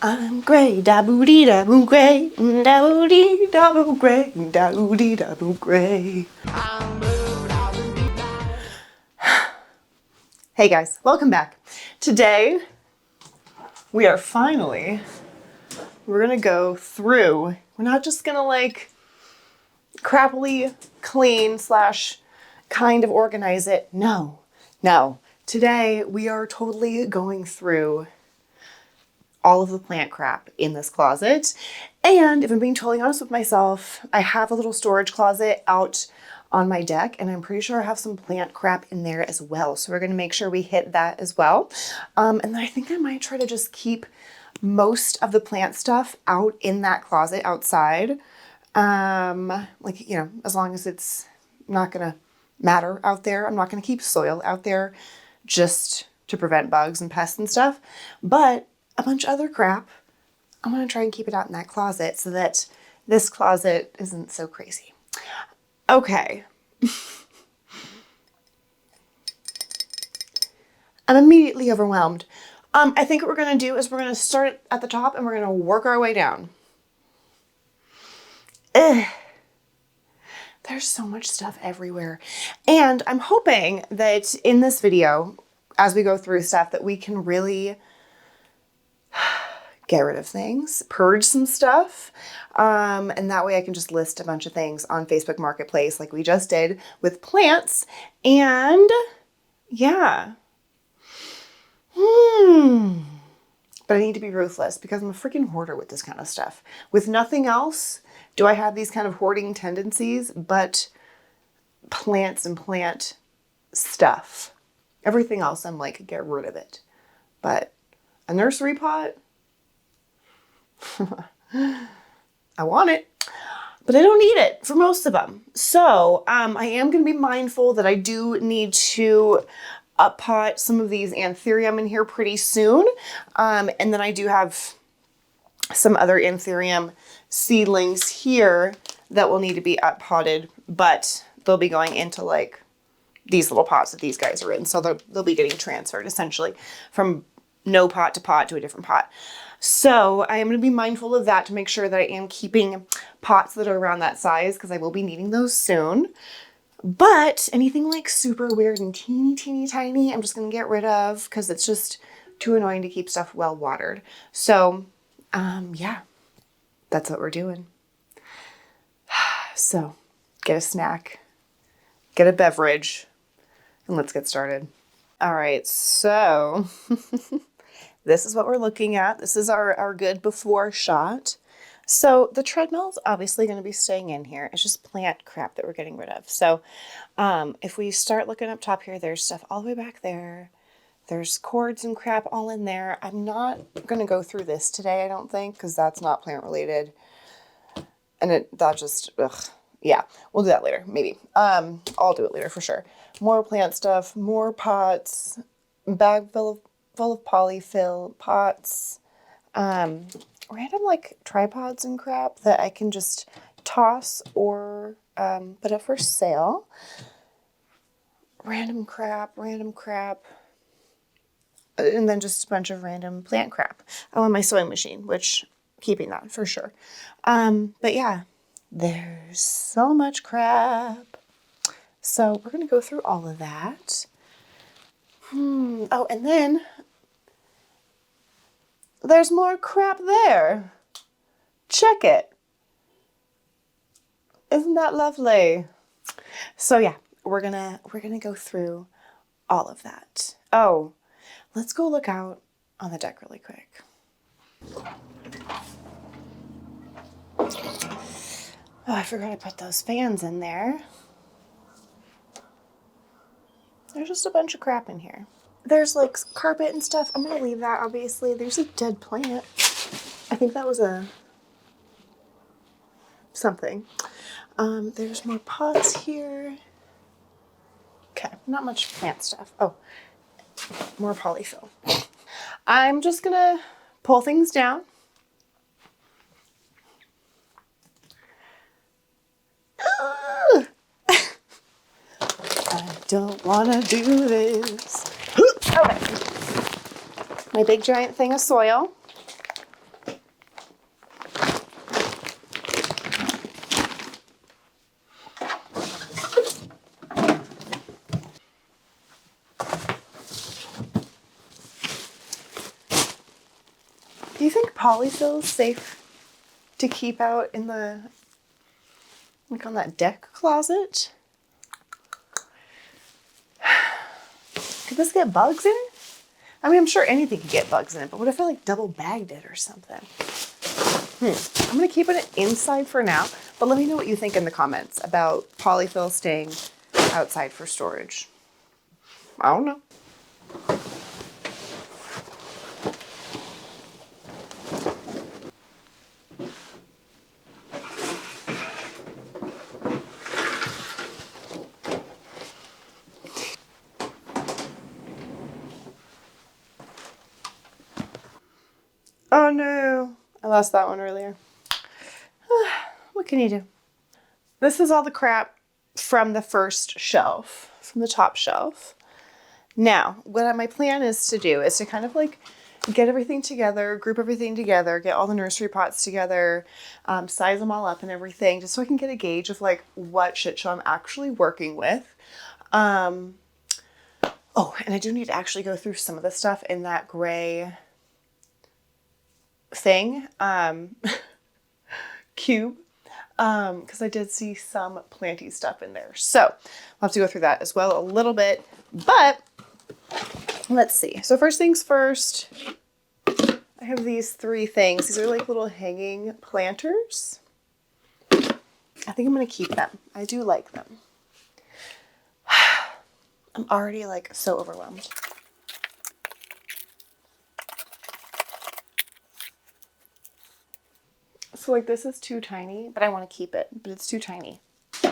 I'm gray, da boo dee da boo gray, da boo dee da boo gray, da boo dee da boo gray. Hey guys, welcome back. Today we are we're gonna go through. We're not just gonna like crappily clean slash kind of organize it. No. Today we are totally going through all of the plant crap in this closet. And if I'm being totally honest with myself, I have a little storage closet out on my deck, and I'm pretty sure I have some plant crap in there as well. So we're gonna make sure we hit that as well. And then I think I might try to just keep most of the plant stuff out in that closet outside. Like, you know, as long as it's not gonna matter out there. I'm not gonna keep soil out there just to prevent bugs and pests and stuff. But a bunch of other crap, I'm gonna try and keep it out in that closet so that this closet isn't so crazy. Okay. I'm immediately overwhelmed. I think what we're gonna do is we're gonna start at the top and we're gonna work our way down. Ugh. There's so much stuff everywhere. And I'm hoping that in this video, as we go through stuff, that we can really get rid of things, purge some stuff. And that way I can just list a bunch of things on Facebook Marketplace like we just did with plants. And yeah. But I need to be ruthless because I'm a freaking hoarder with this kind of stuff. With nothing else, do I have these kind of hoarding tendencies, but plants and plant stuff. Everything else, I'm like, get rid of it. But a nursery pot, I want it, but I don't need it for most of them. So I am going to be mindful that I do need to up-pot some of these anthurium in here pretty soon. And then I do have some other anthurium seedlings here that will need to be up-potted, but they'll be going into like these little pots that these guys are in. So they'll be getting transferred essentially from no pot to a different pot. So I am going to be mindful of that to make sure that I am keeping pots that are around that size because I will be needing those soon. But anything like super weird and teeny tiny, I'm just going to get rid of because it's just too annoying to keep stuff well watered. So yeah, that's what we're doing. So get a snack, get a beverage, and let's get started. All right, so this is what we're looking at. This is our good before shot. So the treadmill is obviously going to be staying in here. It's just plant crap that we're getting rid of. So if we start looking up top here, there's stuff all the way back there. There's cords and crap all in there. I'm not going to go through this today, I don't think, because that's not plant related. And that just, ugh. Yeah, we'll do that later, maybe. I'll do it later for sure. More plant stuff, more pots, bag full of polyfill pots, random like tripods and crap that I can just toss or put up for sale. Random crap. And then just a bunch of random plant crap. Oh, and my sewing machine, which keeping that for sure. But yeah, there's so much crap. So we're going to go through all of that. Oh, and then there's more crap there. Check it. Isn't that lovely? So yeah, we're gonna go through all of that. Oh, let's go look out on the deck really quick. Oh, I forgot I put those fans in there. There's just a bunch of crap in here. There's like carpet and stuff. I'm gonna leave that, obviously. There's a dead plant. I think that was something. There's more pots here. Okay, not much plant stuff. Oh, more polyfill. I'm just gonna pull things down. I don't wanna do this. Okay. My big giant thing of soil. Do you think polyfill is safe to keep out in the, like on that deck closet? Could this get bugs in it? I mean, I'm sure anything could get bugs in it, but what if I like double bagged it or something? I'm gonna keep it inside for now, but let me know what you think in the comments about polyfill staying outside for storage. I don't know. Oh no, I lost that one earlier. What can you do? This is all the crap from the first shelf, from the top shelf. Now, what my plan is to do is to kind of like get everything together, group everything together, get all the nursery pots together, size them all up and everything, just so I can get a gauge of like what shit show I'm actually working with. Oh, and I do need to actually go through some of the stuff in that gray thing, cube, because I did see some planty stuff in there. So I'll have to go through that as well a little bit, but let's see. So first things first, I have these 3 things. These are like little hanging planters. I think I'm going to keep them. I do like them. I'm already like so overwhelmed. So like this is too tiny, but I want to keep it, but it's too tiny. I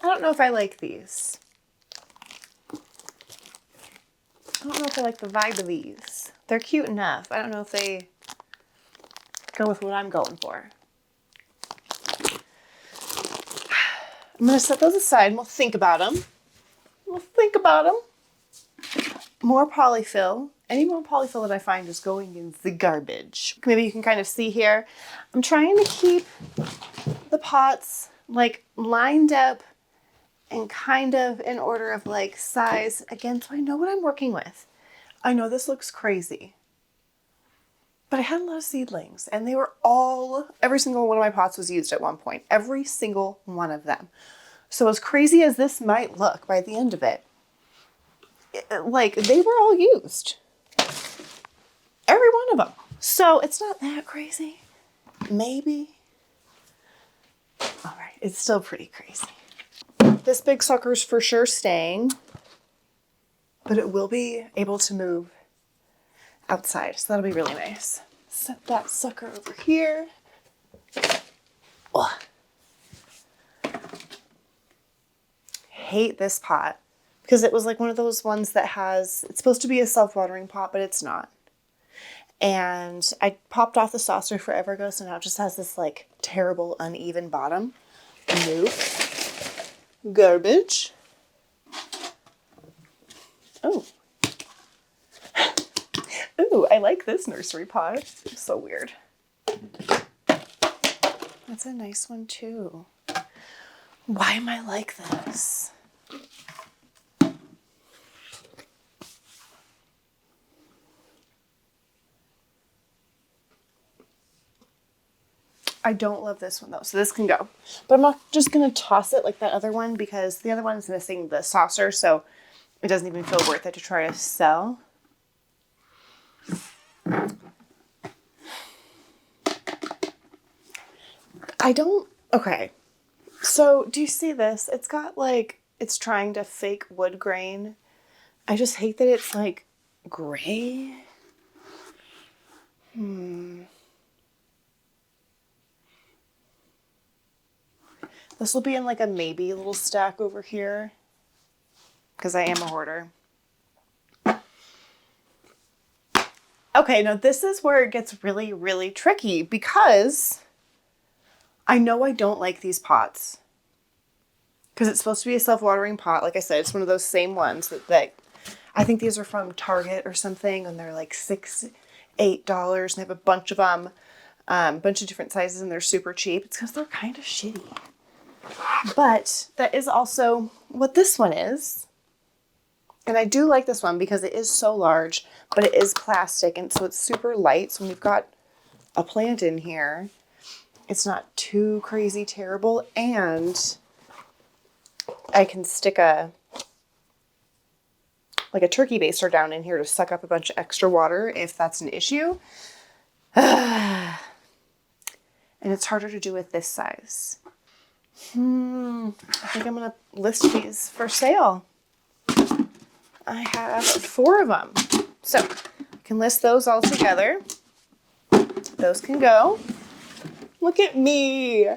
don't know if I like these. I don't know if I like the vibe of these. They're cute enough. I don't know if they go with what I'm going for. I'm going to set those aside and we'll think about them. More polyfill. Any more polyfill that I find is going in the garbage. Maybe you can kind of see here. I'm trying to keep the pots like lined up and kind of in order of like size again, so I know what I'm working with. I know this looks crazy, but I had a lot of seedlings and they were every single one of my pots was used at one point. Every single one of them. So as crazy as this might look by the end of it, like they were all used. Every one of them. So it's not that crazy. Maybe. All right, it's still pretty crazy. This big sucker's for sure staying, but it will be able to move outside. So that'll be really nice. Set that sucker over here. Ugh. Hate this pot because it was like one of those ones that it's supposed to be a self-watering pot, but it's not. And I popped off the saucer forever ago, so now it just has this like terrible uneven bottom. Nope. Garbage. Oh. Ooh, I like this nursery pot. It's so weird. That's a nice one too. Why am I like this? I don't love this one though, so this can go. But I'm not just gonna toss it like that other one because the other one's missing the saucer, so it doesn't even feel worth it to try to sell. Okay. So do you see this? It's got like, it's trying to fake wood grain. I just hate that it's like gray. This will be in like a maybe little stack over here because I am a hoarder. Okay, now this is where it gets really, really tricky because I know I don't like these pots because it's supposed to be a self-watering pot. Like I said, it's one of those same ones that I think these are from Target or something, and they're like $6, $8, and they have a bunch of them, bunch of different sizes, and they're super cheap. It's because they're kind of shitty. But that is also what this one is. And I do like this one because it is so large, but it is plastic, and so it's super light. So when you've got a plant in here, it's not too crazy terrible, and I can stick a turkey baster down in here to suck up a bunch of extra water if that's an issue. And it's harder to do with this size. I think I'm gonna list these for sale. I have 4 of them. So I can list those all together. Those can go. Look at me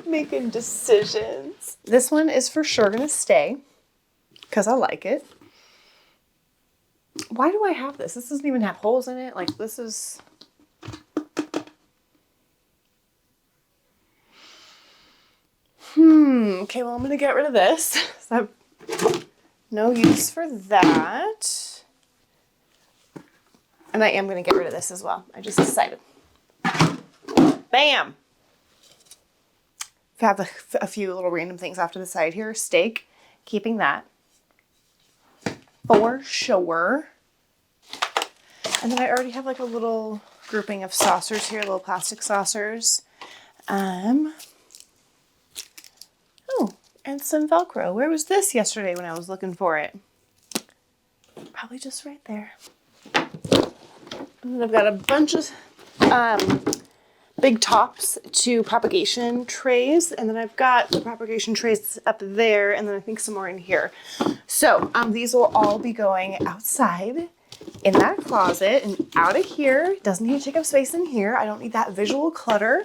making decisions. This one is for sure gonna stay because I like it. Why do I have this? This doesn't even have holes in it. Like, this is... Okay, well, I'm gonna get rid of this. So no use for that. And I am gonna get rid of this as well. I just decided. Bam! I have a few little random things off to the side here. Steak, keeping that. For sure. And then I already have like a little grouping of saucers here, little plastic saucers. Oh, and some Velcro. Where was this yesterday when I was looking for it? Probably just right there. And then I've got a bunch of big tops to propagation trays, and then I've got the propagation trays up there, and then I think some more in here. So these will all be going outside in that closet and out of here. Doesn't need to take up space in here. I don't need that visual clutter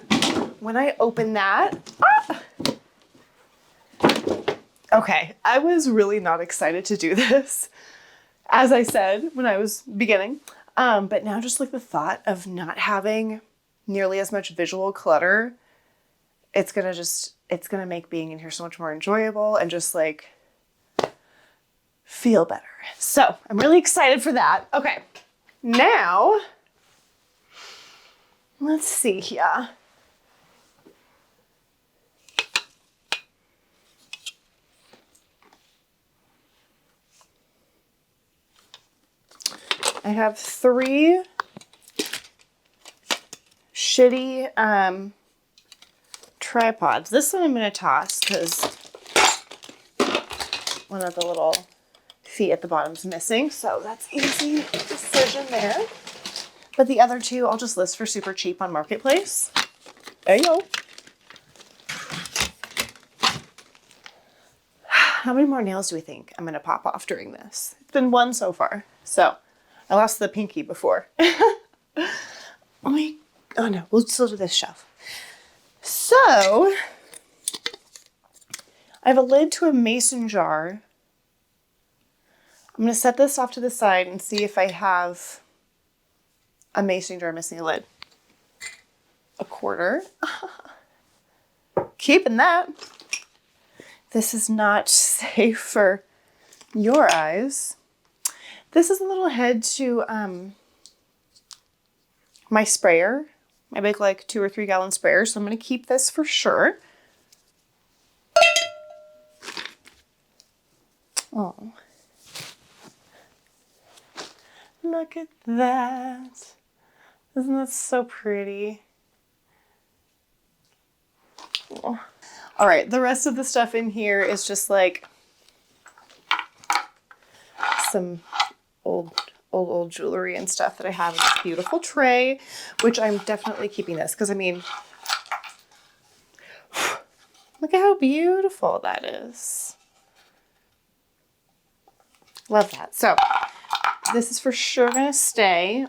when I open that. Ah! Okay, I was really not excited to do this, as I said when I was beginning. But now just like the thought of not having nearly as much visual clutter, it's gonna make being in here so much more enjoyable and just like feel better. So I'm really excited for that. Okay, now let's see here. I have 3 shitty tripods. This one I'm going to toss because one of the little feet at the bottom is missing. So that's easy decision there. But the other 2 I'll just list for super cheap on Marketplace. There you go. How many more nails do we think I'm going to pop off during this? It's been 1 so far. So I lost the pinky before. Oh no, we'll still do this shelf. So I have a lid to a mason jar. I'm going to set this off to the side and see if I have a mason jar missing a lid. A quarter. Keeping that. This is not safe for your eyes. This is a little head to my sprayer. I make like 2 or 3 gallon sprayer, so I'm going to keep this for sure. Oh, look at that. Isn't that so pretty? Oh. All right, the rest of the stuff in here is just like some old jewelry and stuff that I have in this beautiful tray, which I'm definitely keeping this because I mean, look at how beautiful that is. Love that. So this is for sure gonna stay.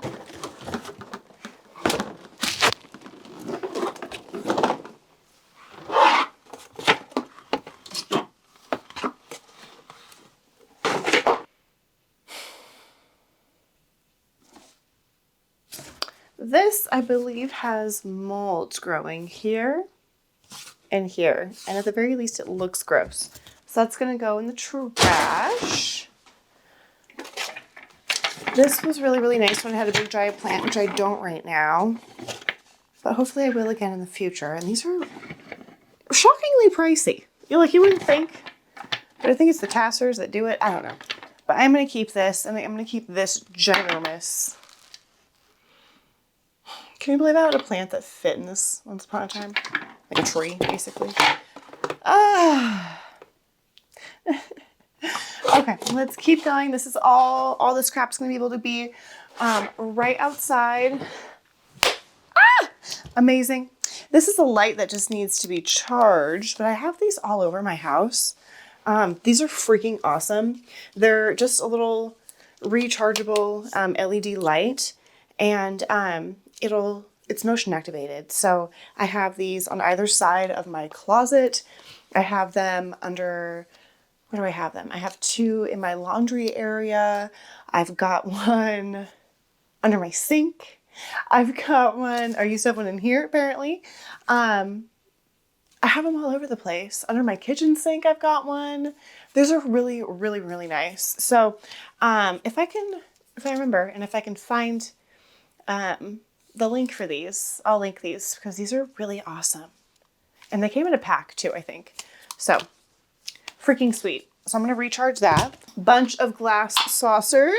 This, I believe, has molds growing here and here. And at the very least, it looks gross. So that's going to go in the trash. This was really, really nice when I had a big giant plant, which I don't right now. But hopefully I will again in the future. And these are shockingly pricey. You wouldn't think. But I think it's the tassers that do it. I don't know. But I'm going to keep this. And I'm going to keep this ginormous. Can you believe I had a plant that fit in this once upon a time? Like a tree, basically. Okay, let's keep going. This is all this crap's going to be able to be right outside. Amazing. This is a light that just needs to be charged, but I have these all over my house. These are freaking awesome. They're just a little rechargeable LED light, and it's motion activated. So I have these on either side of my closet. I have them under, where do I have them? I have two in my laundry area. I've got one under my sink. I've got one, I used to have one in here apparently. I have them all over the place. Under my kitchen sink, I've got one. These are really, really, really nice. So if I remember, and if I can find the link for these, I'll link these because these are really awesome. And they came in a pack too, I think. So freaking sweet. So I'm going to recharge that. Bunch of glass saucers.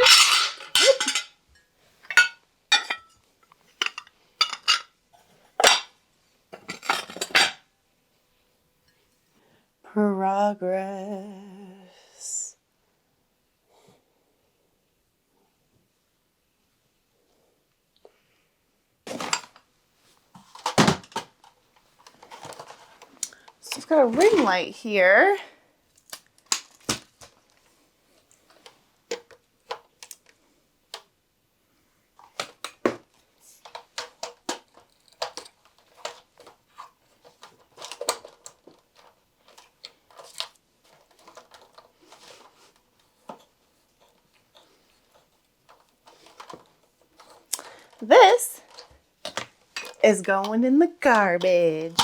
Progress. So I've got a ring light here. This is going in the garbage.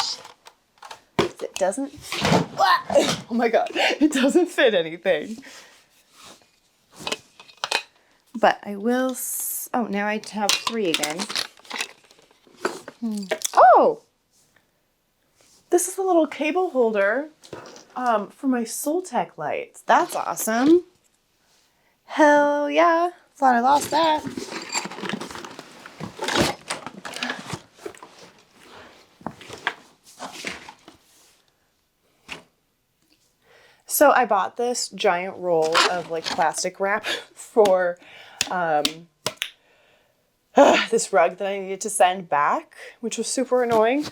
It doesn't, oh my God, it doesn't fit anything. But I will, oh, now I have 3 again. Oh, this is the little cable holder for my Soltech lights. That's awesome. Hell yeah, thought I lost that. So I bought this giant roll of like plastic wrap for this rug that I needed to send back, which was super annoying,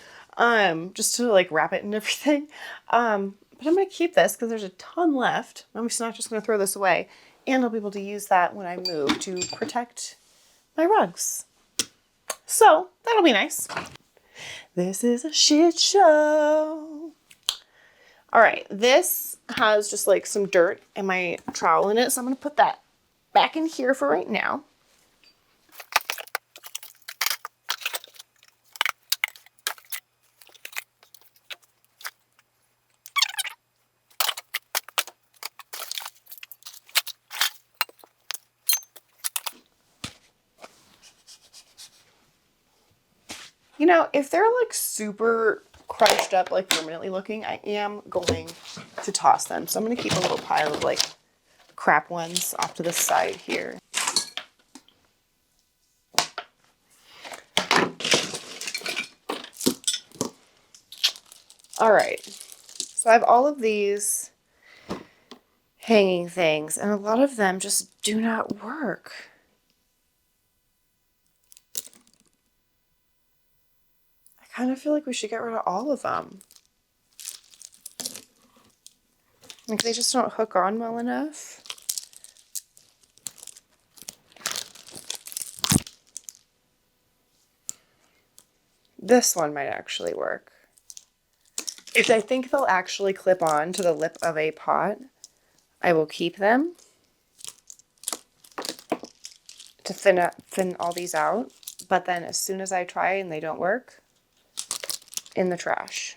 just to like wrap it and everything. But I'm going to keep this because there's a ton left. I'm just not just going to throw this away, and I'll be able to use that when I move to protect my rugs. So that'll be nice. This is a shit show. All right, this has just like some dirt and my trowel in it, so I'm going to put that back in here for right now. You know, if they're like super crunched up, like permanently looking, I am going to toss them. So I'm going to keep a little pile of like crap ones off to the side here. All right, so I have all of these hanging things, and a lot of them just do not work. I kind of feel like we should get rid of all of them. Like they just don't hook on well enough. This one might actually work. I think they'll actually clip on to the lip of a pot. I will keep them to thin all these out. But then as soon as I try and they don't work, in the trash.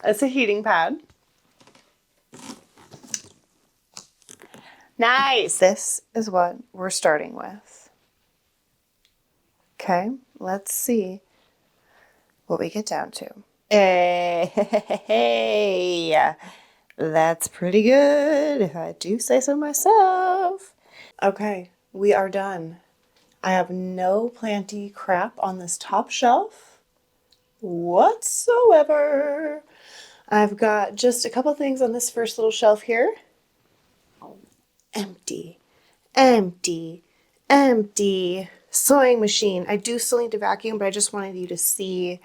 It's a heating pad. Nice. This is what we're starting with. Okay, let's see what we get down to. Hey, that's pretty good if I do say so myself. Okay, we are done. I have no planty crap on this top shelf whatsoever. I've got just a couple things on this first little shelf here. Empty, empty, empty. Sewing machine. I do still need to vacuum, but I just wanted you to see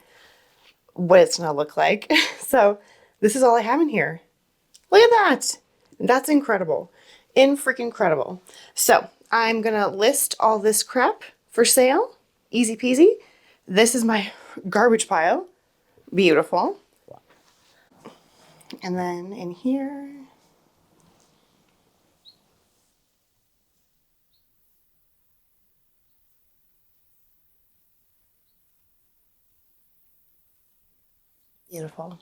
what it's gonna look like. So this is all I have in here. Look at that. That's incredible. In-freaking-credible. So I'm gonna list all this crap for sale. Easy peasy. This is my garbage pile. Beautiful. And then in here, beautiful.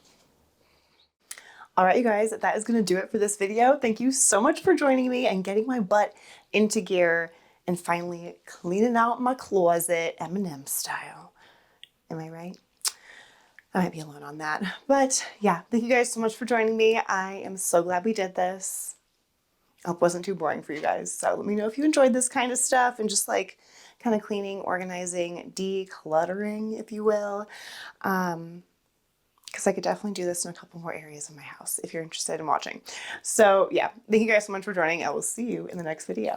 All right, you guys, that is going to do it for this video. Thank you so much for joining me and getting my butt into gear and finally cleaning out my closet M&M style. Am I right? I might be alone on that. But yeah, thank you guys so much for joining me. I am so glad we did this. I hope it wasn't too boring for you guys. So let me know if you enjoyed this kind of stuff and just like kind of cleaning, organizing, decluttering, if you will. Because I could definitely do this in a couple more areas of my house if you're interested in watching. So yeah, thank you guys so much for joining. I will see you in the next video.